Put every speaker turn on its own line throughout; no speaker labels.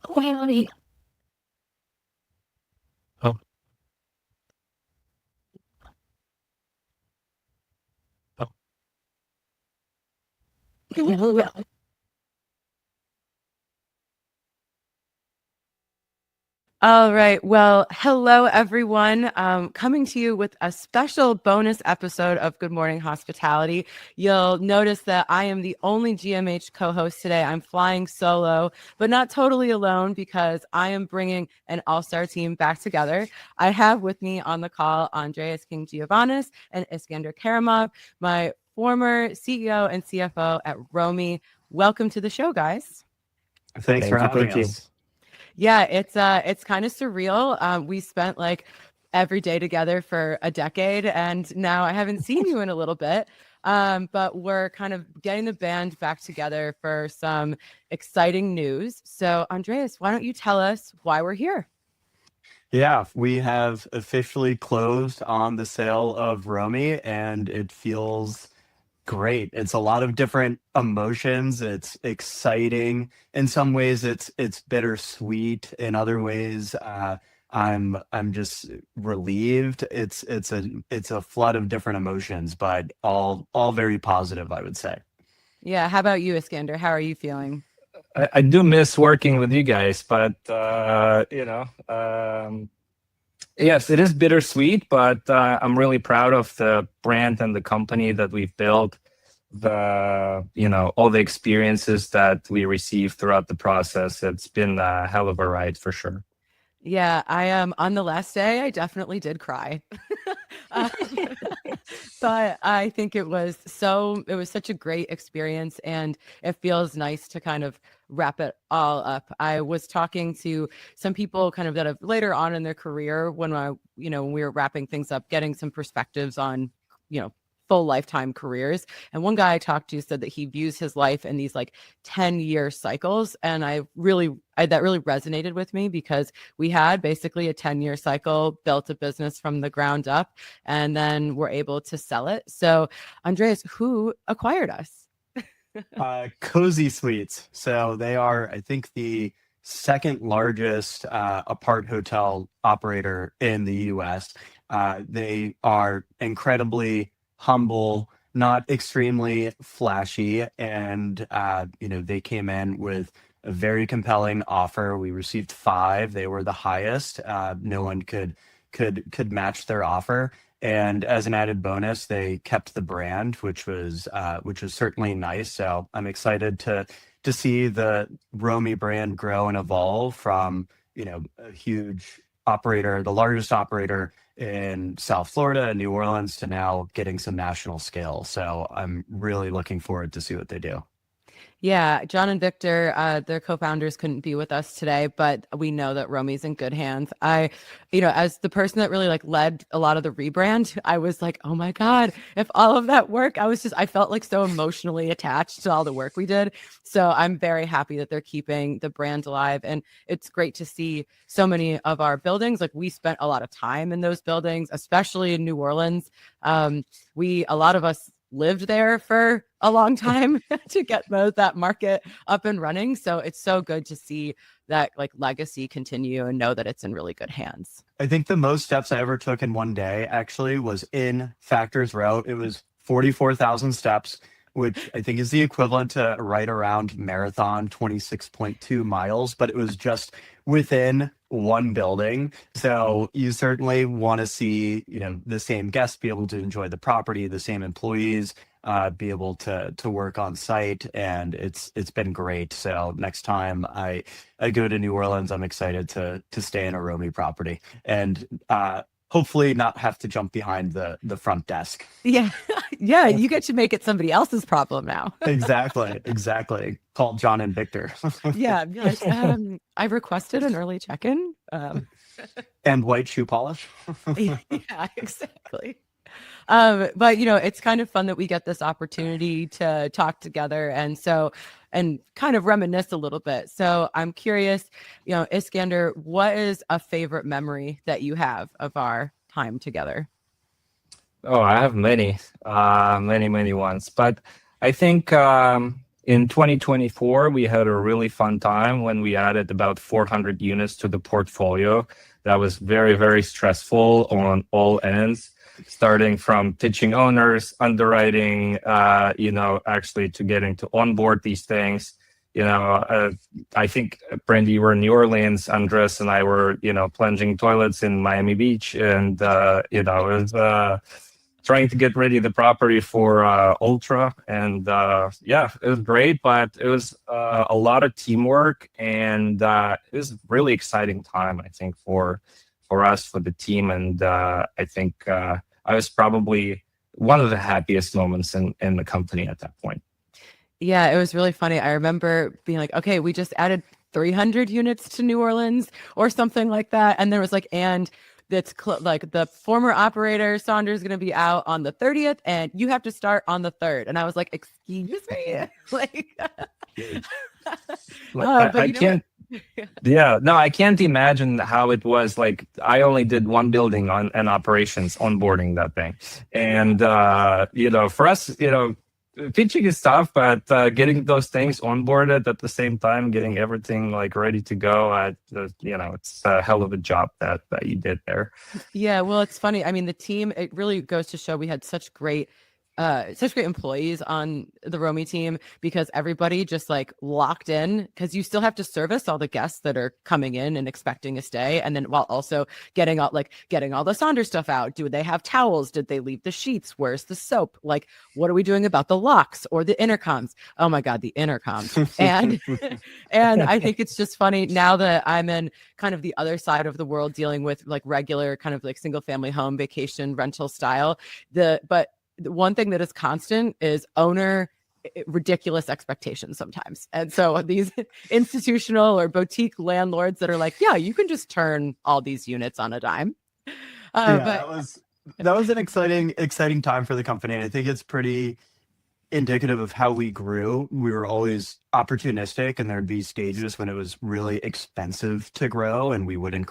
Roami. Oh. Oh. All right. Well, hello, everyone. Coming to you with a special bonus episode of Good Morning Hospitality. You'll notice that I am the only GMH co-host today. I'm flying solo, but not totally alone because I am bringing an all-star team back together. I have with me on the call Andreas King-Geovanis and Iskander Karimov, my former CEO and CFO at Roami. Welcome to the show, guys.
Thanks for having us.
Yeah, it's kind of surreal. We spent like every day together for a decade, and now I haven't seen you in a little bit. But we're kind of getting the band back together for some exciting news. So, Andreas, why don't you tell us why we're here?
Yeah, we have officially closed on the sale of Roami, and it feels great. It's a lot of different emotions. It's exciting. In some ways, it's bittersweet. In other ways, I'm just relieved. It's a flood of different emotions, but all very positive, I would say.
Yeah, how about you, Iskander? How are you feeling?
I do miss working with you guys, but yes, it is bittersweet. But I'm really proud of the brand and the company that we've built. All the experiences that we received throughout the process. It's been a hell of a ride for sure.
Yeah, I am on the last day. I definitely did cry. Um, but I think it was such a great experience, and it feels nice to kind of wrap it all up. I was talking to some people kind of that have later on in their career when we were wrapping things up, getting some perspectives on, full lifetime careers. And one guy I talked to said that he views his life in these like 10-year cycles. And that really resonated with me because we had basically a 10-year cycle, built a business from the ground up, and then we're able to sell it. So, Andreas, who acquired us?
CozySuites. So they are, I think, the second largest apart hotel operator in the U.S. They are incredibly humble, not extremely flashy, and they came in with a very compelling offer. We received five; they were the highest. No one could match their offer. And as an added bonus, they kept the brand, which was certainly nice. So I'm excited to see the Roami brand grow and evolve from a huge operator, the largest operator in South Florida and New Orleans, to now getting some national scale. So I'm really looking forward to see what they do.
Yeah, John and Victor, their co-founders, couldn't be with us today, but we know that Romi's in good hands. As the person that really like led a lot of the rebrand, I was like, oh my God, if all of that work, I felt like so emotionally attached to all the work we did. So I'm very happy that they're keeping the brand alive. And it's great to see so many of our buildings. Like, we spent a lot of time in those buildings, especially in New Orleans. A lot of us lived there for a long time to get that market up and running. So it's so good to see that like legacy continue and know that it's in really good hands.
I think the most steps I ever took in one day actually was in Factors Row. It was 44,000 steps, which I think is the equivalent to right around marathon, 26.2 miles, but it was just within one building. So you certainly want to see, the same guests be able to enjoy the property, the same employees be able to work on site, and it's been great. So next time I go to New Orleans, I'm excited to stay in a Roami property and hopefully not have to jump behind the front desk.
Yeah. Yeah, you get to make it somebody else's problem now.
Exactly. Call John and Victor.
Yeah, like, I requested an early check-in.
And white shoe polish.
Yeah, exactly. But it's kind of fun that we get this opportunity to talk together and kind of reminisce a little bit. So I'm curious, Iskander, what is a favorite memory that you have of our time together?
Oh, I have many ones, but I think In 2024, we had a really fun time when we added about 400 units to the portfolio. That was very, very stressful on all ends, starting from pitching owners, underwriting, actually to getting to onboard these things. I think, Brandy, you were in New Orleans, Andreas and I were, plunging toilets in Miami Beach, and, it was trying to get ready the property for Ultra. And it was great, but it was a lot of teamwork, and it was a really exciting time, I think, for us, for the team. And I think I was probably one of the happiest moments in the company at that point.
Yeah, it was really funny. I remember being like, okay, we just added 300 units to New Orleans or something like that. And there was like, and that's like the former operator, Saunders, is going to be out on the 30th and you have to start on the 3rd. And I was like, excuse me? Like,
I can't. Yeah, no, I can't imagine how it was. Like, I only did one building and operations onboarding that thing. And, for us, pitching is tough, but getting those things onboarded at the same time, getting everything like ready to go, it's a hell of a job that you did there.
Yeah, well, it's funny. I mean, the team, it really goes to show we had such great employees on the Roami team, because everybody just like locked in, because you still have to service all the guests that are coming in and expecting a stay, and then while also getting all the Saunders stuff out. Do they have towels? Did they leave the sheets? Where's the soap? Like, what are we doing about the locks or the intercoms? Oh my god, the intercoms. And I think it's just funny now that I'm in kind of the other side of the world, dealing with like regular kind of like single family home vacation rental style. But the one thing that is constant is owner ridiculous expectations sometimes. And so these institutional or boutique landlords that are like, yeah, you can just turn all these units on a dime.
That was an exciting time for the company. And I think it's pretty indicative of how we grew. We were always opportunistic, and there'd be stages when it was really expensive to grow, and we wouldn't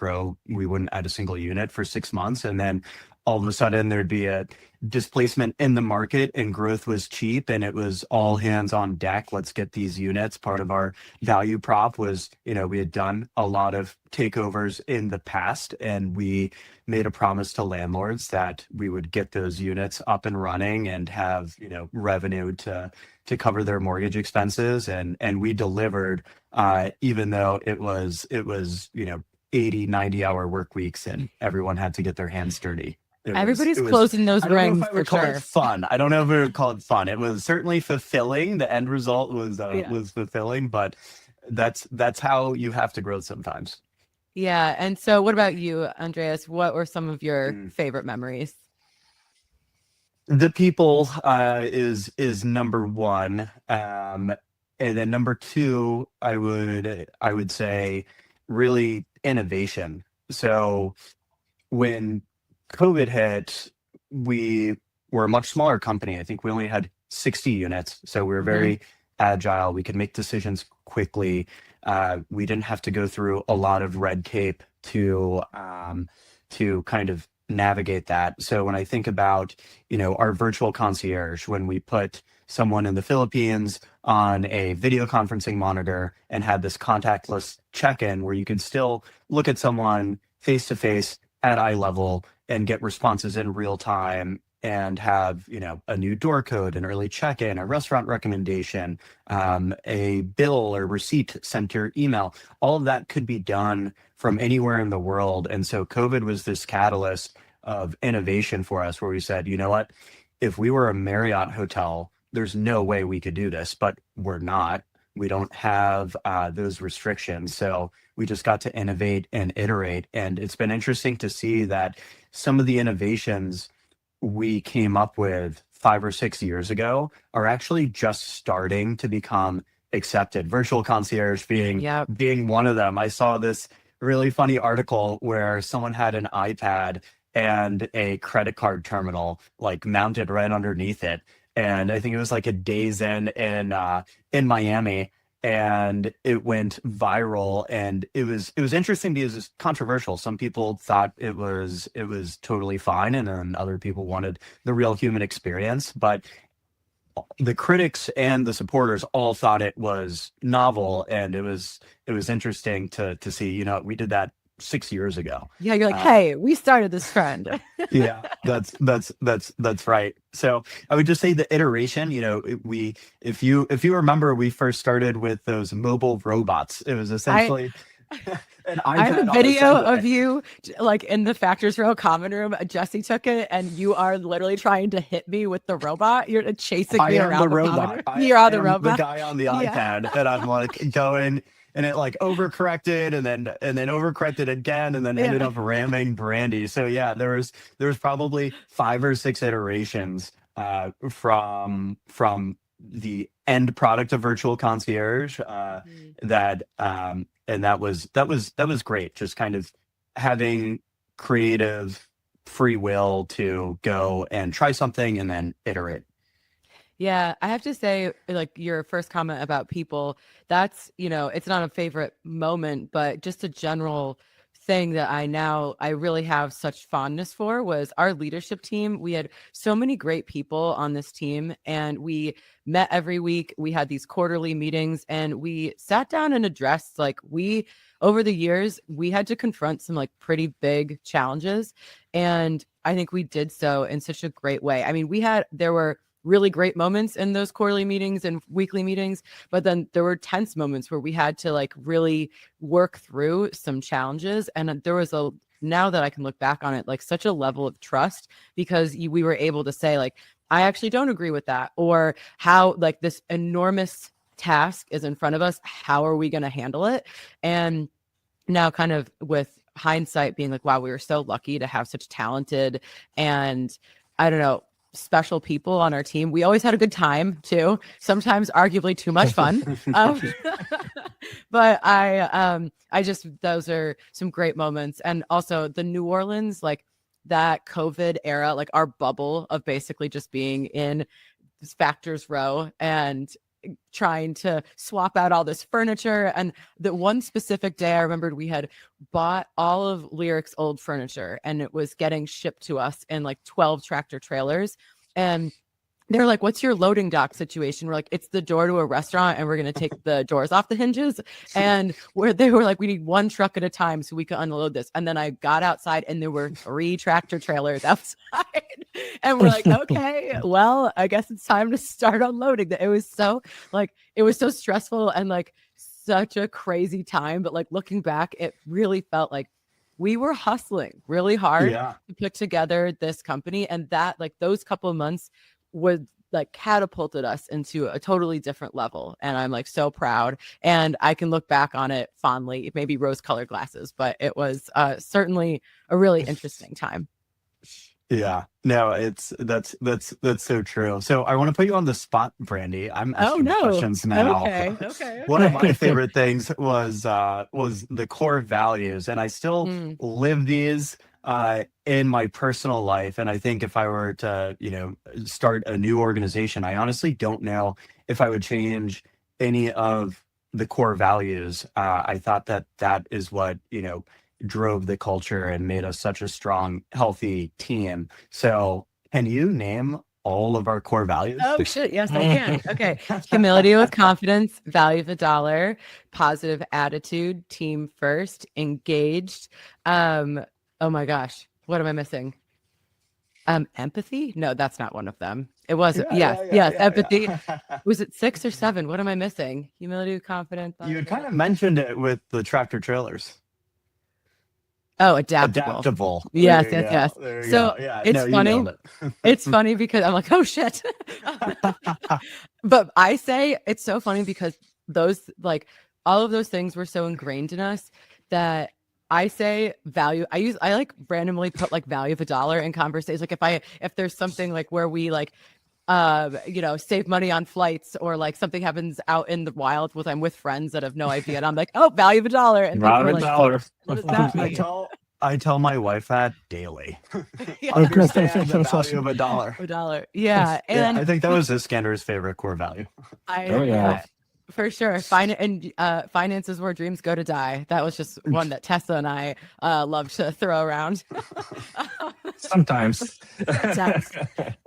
add a single unit for 6 months. And then all of a sudden there'd be a displacement in the market and growth was cheap, and it was all hands on deck. Let's get these units. Part of our value prop was, we had done a lot of takeovers in the past, and we made a promise to landlords that we would get those units up and running and have, revenue to cover their mortgage expenses. And we delivered, even though it was 80, 90-hour work weeks and everyone had to get their hands dirty.
Everybody's closing those rings for sure.
Fun. I don't know if we would call it fun. It was certainly fulfilling. The end result was fulfilling, but that's how you have to grow sometimes.
Yeah. And so what about you, Andreas? What were some of your favorite memories?
The people is number one. And then number two, I would say really innovation. So when COVID hit, we were a much smaller company. I think we only had 60 units. So we were very agile. We could make decisions quickly. We didn't have to go through a lot of red tape to kind of navigate that. So when I think about, our virtual concierge, when we put someone in the Philippines on a video conferencing monitor and had this contactless check-in where you could still look at someone face to face at eye level and get responses in real time, and have, a new door code, an early check-in, a restaurant recommendation, a bill or receipt sent to your email. All of that could be done from anywhere in the world. And so COVID was this catalyst of innovation for us, where we said, you know what, if we were a Marriott hotel, there's no way we could do this, but we're not. We don't have those restrictions. So we just got to innovate and iterate. And it's been interesting to see that some of the innovations we came up with 5 or 6 years ago are actually just starting to become accepted. Virtual concierge being one of them. I saw this really funny article where someone had an iPad and a credit card terminal like mounted right underneath it. And I think it was like a Days in Miami, and it went viral. And it was interesting because it's controversial. Some people thought it was totally fine, and then other people wanted the real human experience. But the critics and the supporters all thought it was novel, and it was interesting to see. You know, we did that 6 years ago.
Yeah, you're like, hey, we started this trend.
Yeah, that's right. So I would just say the iteration, you know, if you remember, we first started with those mobile robots. It was essentially an
I have
iPad
a
on
video
Segway.
of you like in the Factors Row common room. Jesse took it, and you are literally trying to hit me with the robot. You're chasing me
I am
around
the
common
robot.
room.
I
You're on the
am
robot.
the guy on the
Yeah.
iPad, and I'm like going, and it like overcorrected, and then overcorrected again, and then
Yeah.
ended up ramming Brandy. So yeah, there was probably 5 or 6 iterations from the end product of Virtual Concierge that and that was great. Just kind of having creative free will to go and try something and then iterate.
Yeah, I have to say, like your first comment about people, that's, you know, it's not a favorite moment, but just a general thing that I really have such fondness for was our leadership team. We had so many great people on this team, and we met every week. We had these quarterly meetings, and we sat down and addressed, like, over the years, we had to confront some like pretty big challenges. And I think we did so in such a great way. I mean, there were really great moments in those quarterly meetings and weekly meetings, but then there were tense moments where we had to like really work through some challenges. And there was now that I can look back on it, like such a level of trust, because we were able to say like, I actually don't agree with that, or how like this enormous task is in front of us. How are we going to handle it? And now kind of with hindsight being like, wow, we were so lucky to have such talented and I don't know, special people on our team. We always had a good time too. Sometimes arguably too much fun. But I just, those are some great moments. And also the New Orleans, like that COVID era, like our bubble of basically just being in this Factors Row and trying to swap out all this furniture. And the one specific day I remembered, we had bought all of Lyric's old furniture, and it was getting shipped to us in like 12 tractor trailers. And they're like, what's your loading dock situation? We're like, it's the door to a restaurant, and we're going to take the doors off the hinges. And they were like, we need one truck at a time so we can unload this. And then I got outside, and there were 3 tractor trailers outside. And we're like, okay, well, I guess it's time to start unloading. It was so stressful and like such a crazy time. But like looking back, it really felt like we were hustling really hard to put together this company. And that, like, those couple of months would like catapulted us into a totally different level. And I'm like so proud, and I can look back on it fondly, maybe rose-colored glasses, but it was certainly a really interesting time.
Yeah, no, that's so true. So I want to put you on the spot, Brandy. I'm asking questions now.
Okay.
One of my favorite things was the core values, and I still live these in my personal life. And I think if I were to, start a new organization, I honestly don't know if I would change any of the core values. I thought that is what, drove the culture and made us such a strong, healthy team. So can you name all of our core values?
Oh, shit. Yes, I can. Okay. Humility with confidence, value of the dollar, positive attitude, team first, engaged. Oh my gosh. What am I missing? Empathy? No, that's not one of them. It was. Yes. Empathy. Was it 6 or 7? What am I missing? Humility with confidence.
You had kind of mentioned it with the tractor trailers.
Oh, adaptable. Yes. So it's funny. It's funny because I'm like, oh shit. But I say it's so funny because those, like, all of those things were so ingrained in us that I say value. I like randomly put like value of a dollar in conversations. Like if there's something like where we like save money on flights, or like something happens out in the wild I'm with friends that have no idea, and I'm like, oh, value of a dollar, and
value of a dollar.
What does that mean?
I tell my wife that daily.
Yeah.
Understand the value of a dollar.
A dollar. Yeah. And
I think that was Iskander's favorite core value.
For sure. Finance is where dreams go to die. That was just one that Tessa and I love to throw around.
Sometimes.
Sometimes.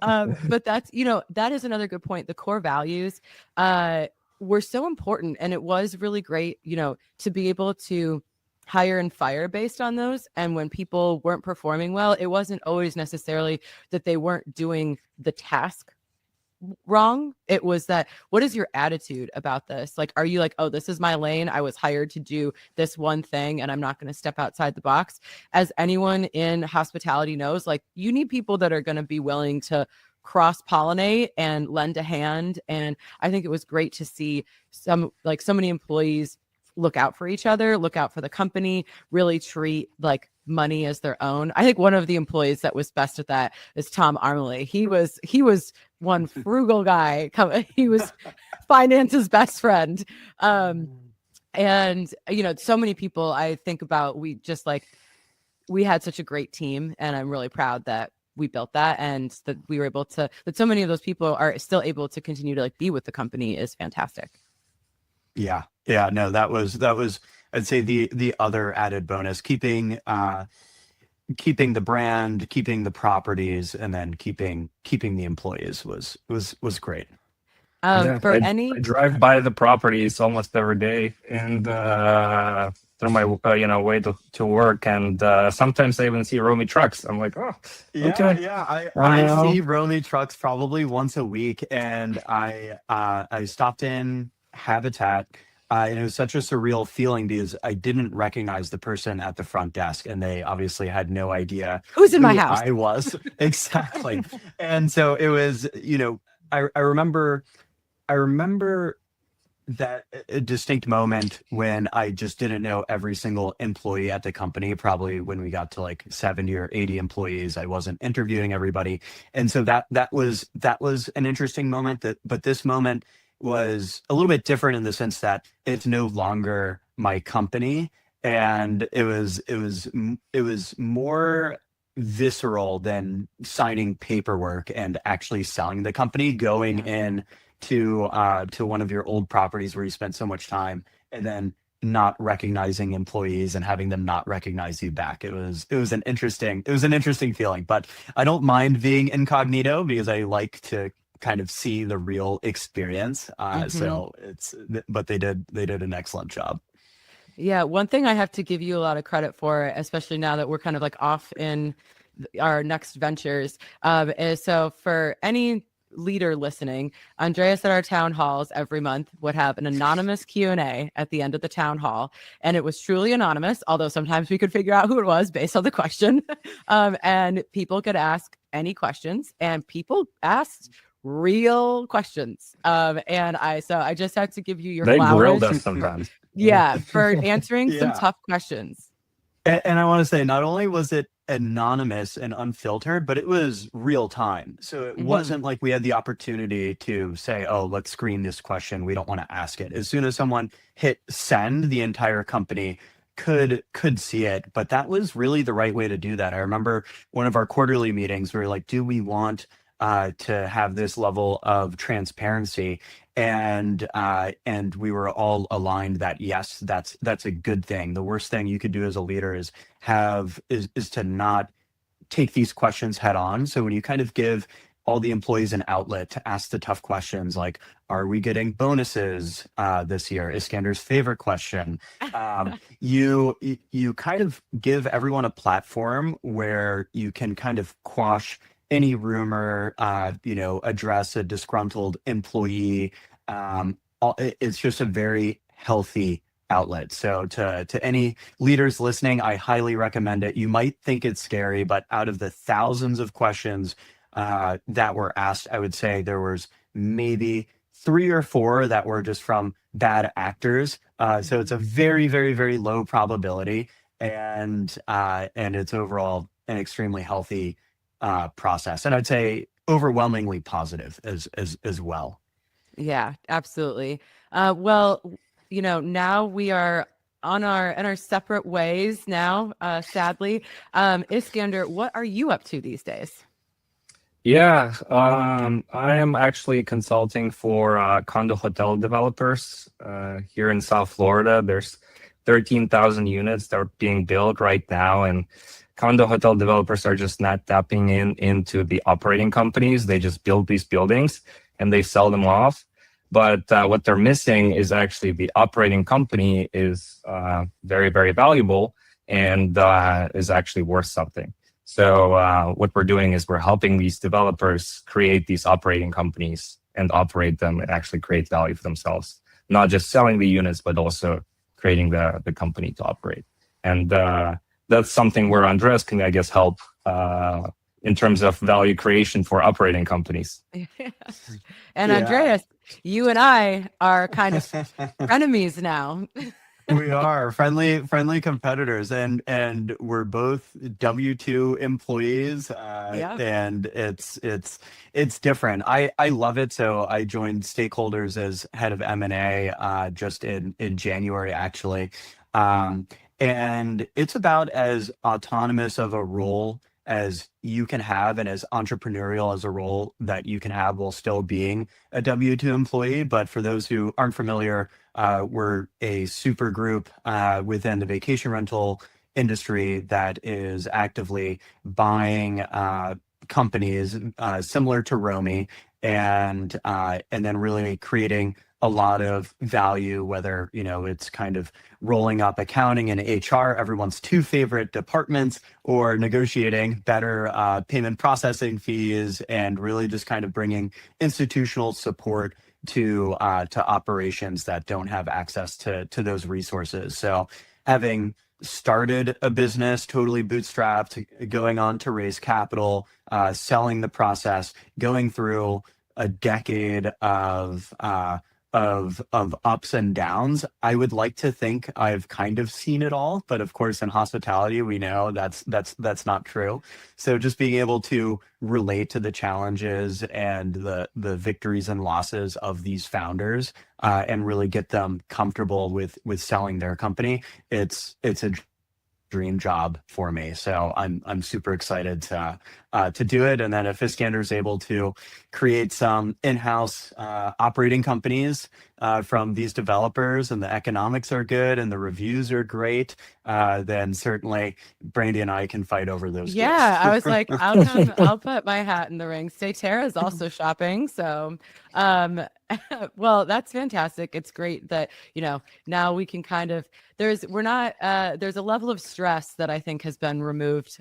But that's, that is another good point. The core values were so important. And it was really great, to be able to hire and fire based on those. And when people weren't performing well, it wasn't always necessarily that they weren't doing the task wrong. It was that, what is your attitude about this? Like, are you like, oh, this is my lane, I was hired to do this one thing and I'm not going to step outside the box? As anyone in hospitality knows, like, you need people that are going to be willing to cross-pollinate and lend a hand. And I think it was great to see so many employees look out for each other, look out for the company, really treat like money as their own. I think one of the employees that was best at that is Tom Armley. He was one frugal guy. He was finance's best friend. And so many people I think about, we had such a great team, and I'm really proud that we built that, and that we were able to, that so many of those people are still able to continue to like be with the company is fantastic.
Yeah. No, that was I'd say the other added bonus, keeping the brand, keeping the properties, and then keeping the employees was great.
I drive by the properties almost every day, and through my way to work, and sometimes I even see Roami trucks. I'm like, oh, okay.
Yeah. I see Roami trucks probably once a week, and I stopped in Habitat. And it was such a surreal feeling because I didn't recognize the person at the front desk, and they obviously had no idea
who's in my house
I was. Exactly. And so it was, I remember that a distinct moment when I just didn't know every single employee at the company. Probably when we got to like 70 or 80 employees, I wasn't interviewing everybody. And so that was an interesting moment. But this moment was a little bit different in the sense that it's no longer my company, and it was more visceral than signing paperwork and actually selling the company, going in to one of your old properties where you spent so much time, and then not recognizing employees and having them not recognize you back. It was an interesting feeling. But I don't mind being incognito because I like to kind of see the real experience. So but they did an excellent job.
Yeah, one thing I have to give you a lot of credit for, especially now that we're kind of like off in our next ventures, is so for any leader listening, Andreas at our town halls every month would have an anonymous Q&A at the end of the town hall, and it was truly anonymous, although sometimes we could figure out who it was based on the question. And people could ask any questions, and people asked real questions. And I just have to give you your flowers.
They grilled us sometimes.
Yeah, for answering some tough questions.
And I want to say, not only was it anonymous and unfiltered, but it was real time. So it wasn't like we had the opportunity to say, oh, let's screen this question, we don't want to ask it. As soon as someone hit send, the entire company could see it. But that was really the right way to do that. I remember one of our quarterly meetings, we were like, do we want to have this level of transparency? And we were all aligned that yes, that's a good thing. The worst thing you could do as a leader is to not take these questions head on. So when you kind of give all the employees an outlet to ask the tough questions, like, are we getting bonuses this year? Iskander's favorite question. You kind of give everyone a platform where you can kind of quash any rumor, address a disgruntled employee. It's just a very healthy outlet. So to any leaders listening, I highly recommend it. You might think it's scary, but out of the thousands of questions that were asked, I would say there was maybe 3 or 4 that were just from bad actors. So it's a very, very, very low probability, and it's overall an extremely healthy process, and I'd say overwhelmingly positive as well.
Yeah, absolutely. Well, now we are in our separate ways now, sadly. Iskander, what are you up to these days?
Yeah, I am actually consulting for condo hotel developers here in South Florida. There's 13,000 units that are being built right now, and condo hotel developers are just not tapping into the operating companies. They just build these buildings and they sell them off. But what they're missing is actually the operating company is very, very valuable and is actually worth something. So what we're doing is we're helping these developers create these operating companies and operate them and actually create value for themselves, not just selling the units, but also creating the company to operate. And that's something where Andreas can, I guess, help in terms of value creation for operating companies.
And
Yeah.
Andreas, you and I are kind of frenemies now.
We are friendly competitors, and we're both W-2 employees,
Yeah.
and it's different. I love it. So I joined stakeholders as head of M&A just in January, actually. And it's about as autonomous of a role as you can have and as entrepreneurial as a role that you can have while still being a W-2 employee. But for those who aren't familiar, we're a super group within the vacation rental industry that is actively buying companies similar to Roami, and then really creating a lot of value, whether it's kind of rolling up accounting and HR, everyone's two favorite departments, or negotiating better payment processing fees, and really just kind of bringing institutional support to operations that don't have access to those resources. So having started a business totally bootstrapped, going on to raise capital, selling the process, going through a decade of ups and downs. I would like to think I've kind of seen it all, but of course in hospitality we know that's not true. So just being able to relate to the challenges and the victories and losses of these founders, and really get them comfortable with selling their company, it's a dream job for me. So I'm super excited to do it. And then if Iskander is able to create some in-house operating companies from these developers, and the economics are good and the reviews are great, then certainly Brandy and I can fight over those
Yeah,
deals.
I was like, I'll put my hat in the ring. Stayterra is also shopping. So, well, that's fantastic. It's great that, now we can kind of, there's a level of stress that I think has been removed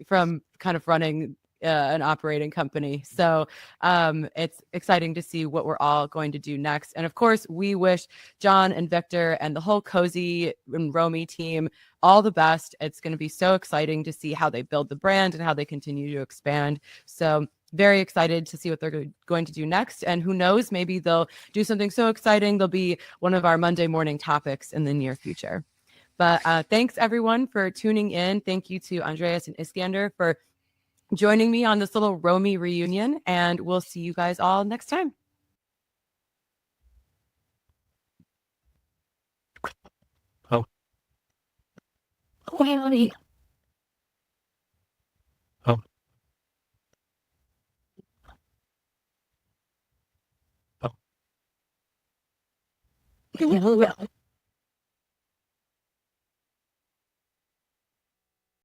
from kind of running an operating company. So it's exciting to see what we're all going to do next. And of course, we wish John and Victor and the whole Cozy and Roami team all the best. It's going to be so exciting to see how they build the brand and how they continue to expand. So very excited to see what they're going to do next. And who knows, maybe they'll do something so exciting. They'll be one of our Monday morning topics in the near future. But thanks everyone for tuning in. Thank you to Andreas and Iskander for joining me on this little Roami reunion, and we'll see you guys all next time.
Oh.
Well,
Oh. Oh.
well,